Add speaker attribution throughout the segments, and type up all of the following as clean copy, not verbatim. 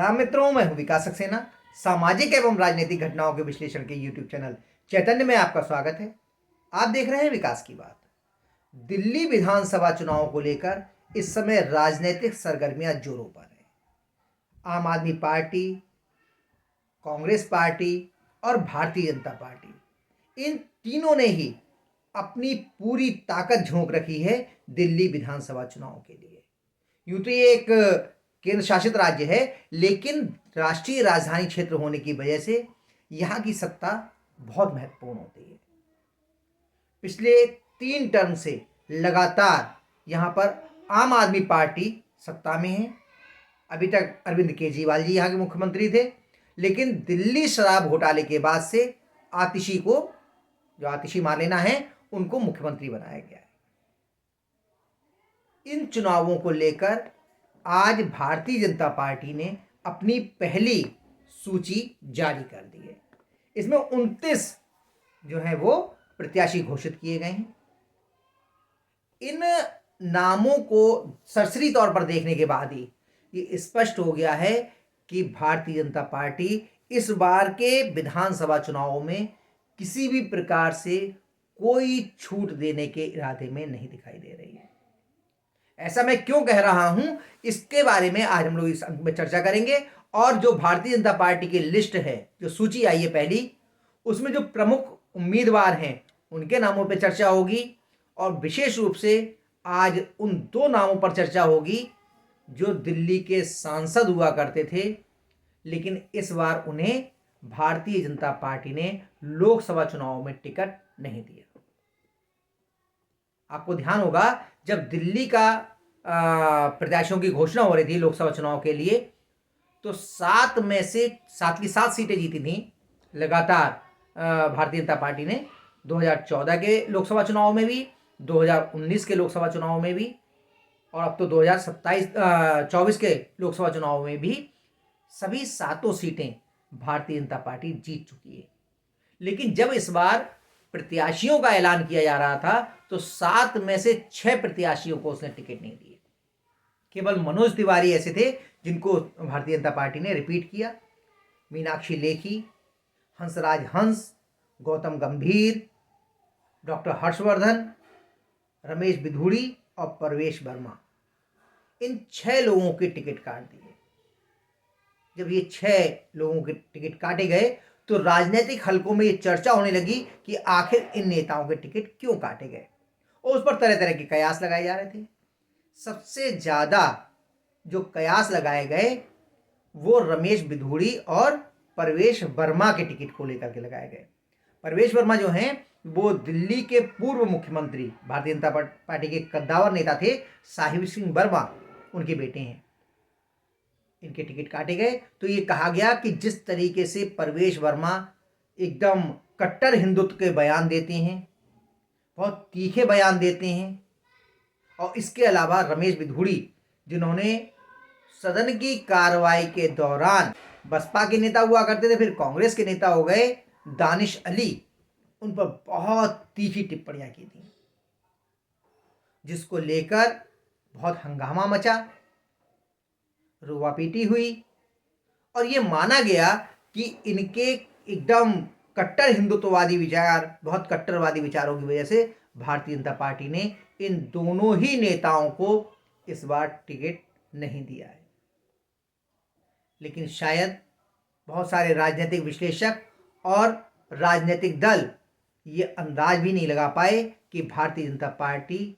Speaker 1: प्रणाम मित्रों, मैं हूं विकास सक्सेना। सामाजिक एवं राजनीतिक घटनाओं के विश्लेषण के यूट्यूब चैनल चैतन्य में आपका स्वागत है। आप देख रहे हैं विकास की बात। दिल्ली विधानसभा चुनाव को लेकर इस समय राजनीतिक सरगर्मियां जोरों पर है। आम आदमी पार्टी, कांग्रेस पार्टी और भारतीय जनता पार्टी, इन तीनों ने ही अपनी पूरी ताकत झोंक रखी है दिल्ली विधानसभा चुनाव के लिए। यूं तो ये एक केंद्र शासित राज्य है, लेकिन राष्ट्रीय राजधानी क्षेत्र होने की वजह से यहाँ की सत्ता बहुत महत्वपूर्ण होती है। पिछले 3 टर्म से लगातार यहाँ पर आम आदमी पार्टी सत्ता में है। अभी तक अरविंद केजरीवाल जी यहाँ के मुख्यमंत्री थे, लेकिन दिल्ली शराब घोटाले के बाद से आतिशी को, जो आतिशी मार्लेना है, उनको मुख्यमंत्री बनाया गया है। इन चुनावों को लेकर आज भारतीय जनता पार्टी ने अपनी पहली सूची जारी कर दी है। इसमें 29 जो है वो प्रत्याशी घोषित किए गए हैं। इन नामों को सरसरी तौर पर देखने के बाद ही ये स्पष्ट हो गया है कि भारतीय जनता पार्टी इस बार के विधानसभा चुनावों में किसी भी प्रकार से कोई छूट देने के इरादे में नहीं दिखाई दे रही है। ऐसा मैं क्यों कह रहा हूं, इसके बारे में आज हम लोग इस अंक में चर्चा करेंगे। और जो भारतीय जनता पार्टी की लिस्ट है, जो सूची आई है पहली, उसमें जो प्रमुख उम्मीदवार हैं उनके नामों पर चर्चा होगी। और विशेष रूप से आज उन 2 नामों पर चर्चा होगी जो दिल्ली के सांसद हुआ करते थे, लेकिन इस बार उन्हें भारतीय जनता पार्टी ने लोकसभा चुनाव में टिकट नहीं दिया। आपको ध्यान होगा, जब दिल्ली का प्रत्याशियों की घोषणा हो रही थी लोकसभा चुनाव के लिए, तो 7 में से 7 की 7 सीटें जीती थी लगातार भारतीय जनता पार्टी ने। 2014 के लोकसभा चुनाव में भी, 2019 के लोकसभा चुनाव में भी, और अब तो 2024 के लोकसभा चुनाव में भी सभी 7 सीटें भारतीय जनता पार्टी जीत चुकी है। लेकिन जब इस बार प्रत्याशियों का ऐलान किया जा रहा था, तो 7 में से 6 प्रत्याशियों को उसने टिकट नहीं दिए। केवल मनोज तिवारी ऐसे थे जिनको भारतीय जनता पार्टी ने रिपीट किया। मीनाक्षी लेखी, हंसराज हंस, गौतम गंभीर, डॉक्टर हर्षवर्धन, रमेश बिधूड़ी और परवेश वर्मा, इन 6 लोगों के टिकट काट दिए। जब ये 6 लोगों के टिकट काटे गए, तो राजनीतिक हलकों में ये चर्चा होने लगी कि आखिर इन नेताओं के टिकट क्यों काटे गए, और उस पर तरह तरह के कयास लगाए जा रहे थे। सबसे ज़्यादा जो कयास लगाए गए वो रमेश बिधूड़ी और परवेश वर्मा के टिकट को लेकर के लगाए गए। परवेश वर्मा जो हैं, वो दिल्ली के पूर्व मुख्यमंत्री, भारतीय जनता पार्टी के कद्दावर नेता थे साहिब सिंह वर्मा, उनके बेटे हैं। इनके टिकट काटे गए तो ये कहा गया कि जिस तरीके से परवेश वर्मा एकदम कट्टर हिंदुत्व के बयान देते हैं, बहुत तीखे बयान देते हैं, और इसके अलावा रमेश बिधूड़ी, जिन्होंने सदन की कार्रवाई के दौरान बसपा के नेता हुआ करते थे, फिर कांग्रेस के नेता हो गए, दानिश अली, उन पर बहुत तीखी टिप्पणियां की थी, जिसको लेकर बहुत हंगामा मचा, रुआपीटी हुई, और ये माना गया कि इनके एकदम कट्टर हिंदुत्ववादी विचार, बहुत कट्टरवादी विचारों की वजह से भारतीय जनता पार्टी ने इन दोनों ही नेताओं को इस बार टिकट नहीं दिया है। लेकिन शायद बहुत सारे राजनीतिक विश्लेषक और राजनीतिक दल ये अंदाज भी नहीं लगा पाए कि भारतीय जनता पार्टी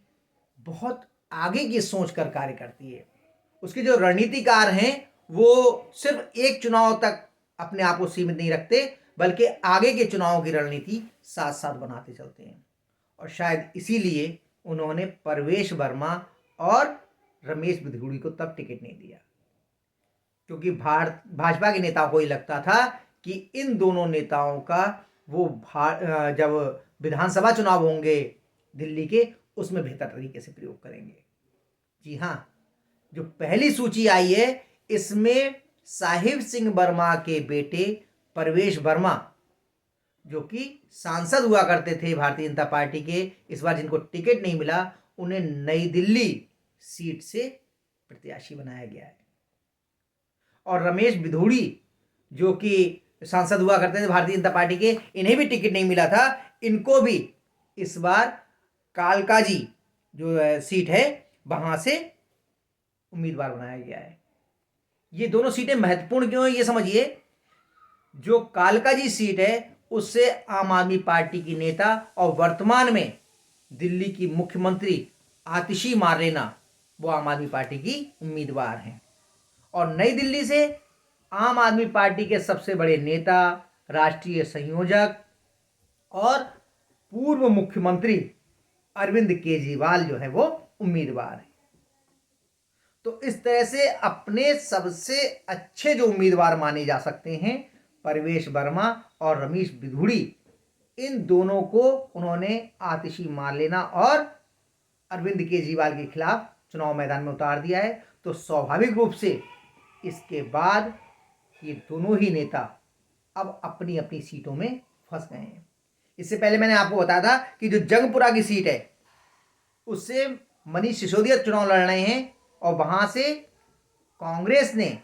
Speaker 1: बहुत आगे की सोच कर कार्य करती है। उसके जो रणनीतिकार हैं वो सिर्फ एक चुनाव तक अपने आप को सीमित नहीं रखते, बल्कि आगे के चुनावों की रणनीति साथ साथ बनाते चलते हैं। और शायद इसीलिए उन्होंने परवेश वर्मा और रमेश बिधूड़ी को तब टिकट नहीं दिया, क्योंकि भाजपा के नेताओं को ये लगता था कि इन दोनों नेताओं का वो जब विधानसभा चुनाव होंगे दिल्ली के, उसमें बेहतर तरीके से प्रयोग करेंगे। जी हाँ, जो पहली सूची आई है, इसमें साहिब सिंह वर्मा के बेटे परवेश वर्मा, जो कि सांसद हुआ करते थे भारतीय जनता पार्टी के, इस बार जिनको टिकट नहीं मिला, उन्हें नई दिल्ली सीट से प्रत्याशी बनाया गया है। और रमेश बिधूड़ी जो कि सांसद हुआ करते थे भारतीय जनता पार्टी के, इन्हें भी टिकट नहीं मिला था। इनको भी इस बार कालकाजी जो सीट है वहां से उम्मीदवार बनाया गया है। ये दोनों सीटें महत्वपूर्ण क्यों है ये समझिए। जो कालकाजी सीट है उससे आम आदमी पार्टी की नेता और वर्तमान में दिल्ली की मुख्यमंत्री आतिशी मार्लेना वो आम आदमी पार्टी की उम्मीदवार हैं। और नई दिल्ली से आम आदमी पार्टी के सबसे बड़े नेता, राष्ट्रीय संयोजक और पूर्व मुख्यमंत्री अरविंद केजरीवाल जो है वो उम्मीदवार है। तो इस तरह से अपने सबसे अच्छे जो उम्मीदवार माने जा सकते हैं परवेश वर्मा और रमेश बिधूड़ी, इन दोनों को उन्होंने आतिशी मार्लेना और अरविंद केजरीवाल के खिलाफ चुनाव मैदान में उतार दिया है। तो स्वाभाविक रूप से इसके बाद ये दोनों ही नेता अब अपनी अपनी सीटों में फंस गए हैं। इससे पहले मैंने आपको बताया था कि जो जंगपुरा की सीट है उससे मनीष सिसोदिया चुनाव लड़ रहे हैं और वहां से कांग्रेस ने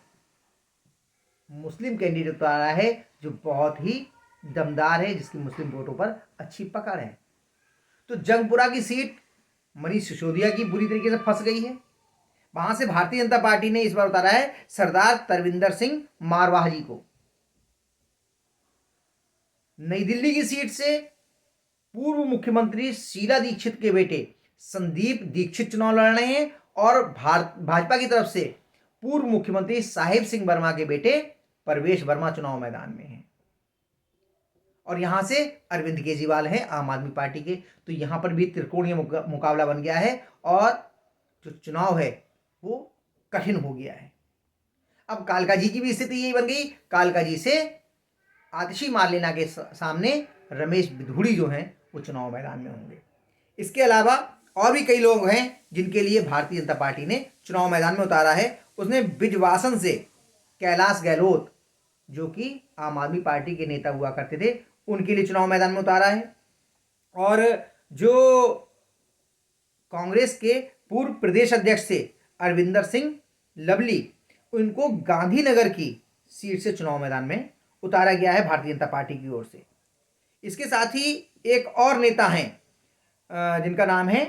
Speaker 1: मुस्लिम कैंडिडेट उतारा है जो बहुत ही दमदार है, जिसकी मुस्लिम वोटों पर अच्छी पकड़ है। तो जंगपुरा की सीट मनीष सिसोदिया की बुरी तरीके से फंस गई है। वहां से भारतीय जनता पार्टी ने इस बार उतारा है सरदार तरविंदर सिंह मारवाह जी को। नई दिल्ली की सीट से पूर्व मुख्यमंत्री शीला दीक्षित के बेटे संदीप दीक्षित चुनाव लड़ रहे हैं और भाजपा की तरफ से पूर्व मुख्यमंत्री साहिब सिंह वर्मा के बेटे परवेश वर्मा चुनाव मैदान में हैं। और यहां से अरविंद केजरीवाल हैं आम आदमी पार्टी के। तो यहां पर भी त्रिकोणीय मुकाबला बन गया है और जो चुनाव है वो कठिन हो गया है। अब कालकाजी की भी स्थिति यही बन गई। कालकाजी से आतिशी मार्लेना के सामने रमेश बिधूड़ी जो हैं वो चुनाव मैदान में होंगे। इसके अलावा और भी कई लोग हैं जिनके लिए भारतीय जनता पार्टी ने चुनाव मैदान में उतारा है। उसने बिजवासन से कैलाश गहलोत जो कि आम आदमी पार्टी के नेता हुआ करते थे उनके लिए चुनाव मैदान में उतारा है। और जो कांग्रेस के पूर्व प्रदेश अध्यक्ष थे अरविंदर सिंह लवली, उनको गांधीनगर की सीट से चुनाव मैदान में उतारा गया है भारतीय जनता पार्टी की ओर से। इसके साथ ही एक और नेता हैं जिनका नाम है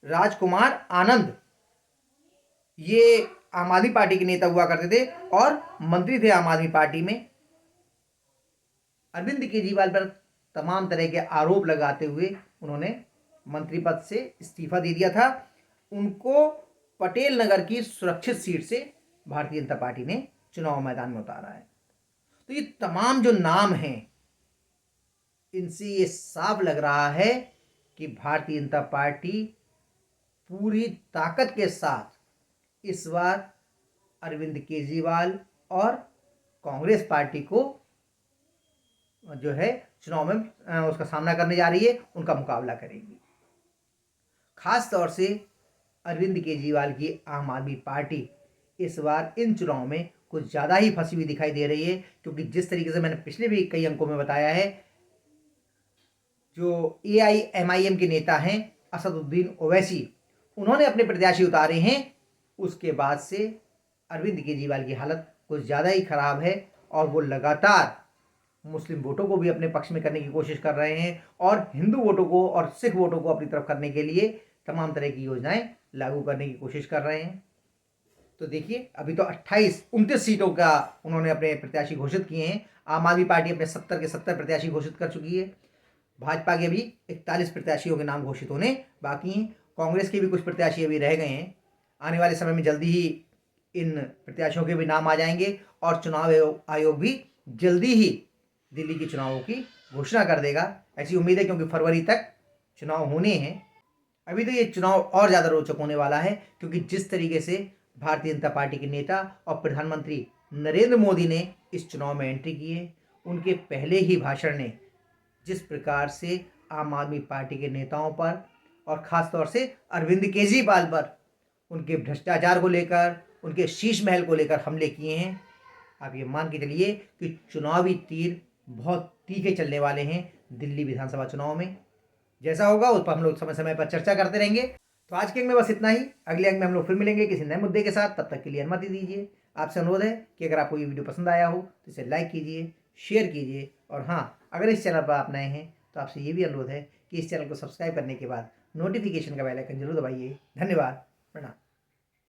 Speaker 1: राजकुमार आनंद। ये आम आदमी पार्टी के नेता हुआ करते थे और मंत्री थे आम आदमी पार्टी में। अरविंद केजरीवाल पर तमाम तरह के आरोप लगाते हुए उन्होंने मंत्री पद से इस्तीफा दे दिया था। उनको पटेल नगर की सुरक्षित सीट से भारतीय जनता पार्टी ने चुनाव मैदान में उतारा है। तो ये तमाम जो नाम हैं इनसे ये साफ लग रहा है कि भारतीय जनता पार्टी पूरी ताकत के साथ इस बार अरविंद केजरीवाल और कांग्रेस पार्टी को जो है चुनाव में उसका सामना करने जा रही है, उनका मुकाबला करेगी। खास तौर से अरविंद केजरीवाल की आम आदमी पार्टी इस बार इन चुनाव में कुछ ज़्यादा ही फंसी हुई दिखाई दे रही है, क्योंकि जिस तरीके से मैंने पिछले भी कई अंकों में बताया है, जो AIMIM के नेता हैं असदुद्दीन ओवैसी, उन्होंने अपने प्रत्याशी उतारे हैं। उसके बाद से अरविंद केजरीवाल की हालत कुछ ज़्यादा ही खराब है और वो लगातार मुस्लिम वोटों को भी अपने पक्ष में करने की कोशिश कर रहे हैं और हिंदू वोटों को और सिख वोटों को अपनी तरफ करने के लिए तमाम तरह की योजनाएं लागू करने की कोशिश कर रहे हैं। तो देखिए, अभी तो 29 सीटों का उन्होंने अपने प्रत्याशी घोषित किए हैं। आम आदमी पार्टी अपने 70 के 70 प्रत्याशी घोषित कर चुकी है। भाजपा के भी 41 प्रत्याशियों के नाम घोषित होने बाकी हैं। कांग्रेस के भी कुछ प्रत्याशी अभी रह गए हैं। आने वाले समय में जल्दी ही इन प्रत्याशियों के भी नाम आ जाएंगे और चुनाव आयोग भी जल्दी ही दिल्ली के चुनावों की घोषणा कर देगा, ऐसी उम्मीद है, क्योंकि फरवरी तक चुनाव होने हैं। अभी तो ये चुनाव और ज़्यादा रोचक होने वाला है, क्योंकि जिस तरीके से भारतीय जनता पार्टी के नेता और प्रधानमंत्री नरेंद्र मोदी ने इस चुनाव में एंट्री की है, उनके पहले ही भाषण ने जिस प्रकार से आम आदमी पार्टी के नेताओं पर और ख़ास तौर से अरविंद केजरीवाल पर उनके भ्रष्टाचार को लेकर, उनके शीश महल को लेकर हमले किए हैं, आप ये मान के चलिए कि चुनावी तीर बहुत तीखे चलने वाले हैं दिल्ली विधानसभा चुनाव में। जैसा होगा उस पर हम लोग समय समय पर चर्चा करते रहेंगे। तो आज के अंक में बस इतना ही। अगले अंक में हम लोग फिर मिलेंगे किसी नए मुद्दे के साथ। तब तक के लिए अनुमति दीजिए। आपसे अनुरोध है कि अगर आपको ये वीडियो पसंद आया हो तो इसे लाइक कीजिए, शेयर कीजिए, और हाँ, अगर इस चैनल पर आप नए हैं तो आपसे ये भी अनुरोध है कि इस चैनल को सब्सक्राइब करने के बाद नोटिफिकेशन का बेल आइकन जरूर दबाइए। धन्यवाद। प्रणाम।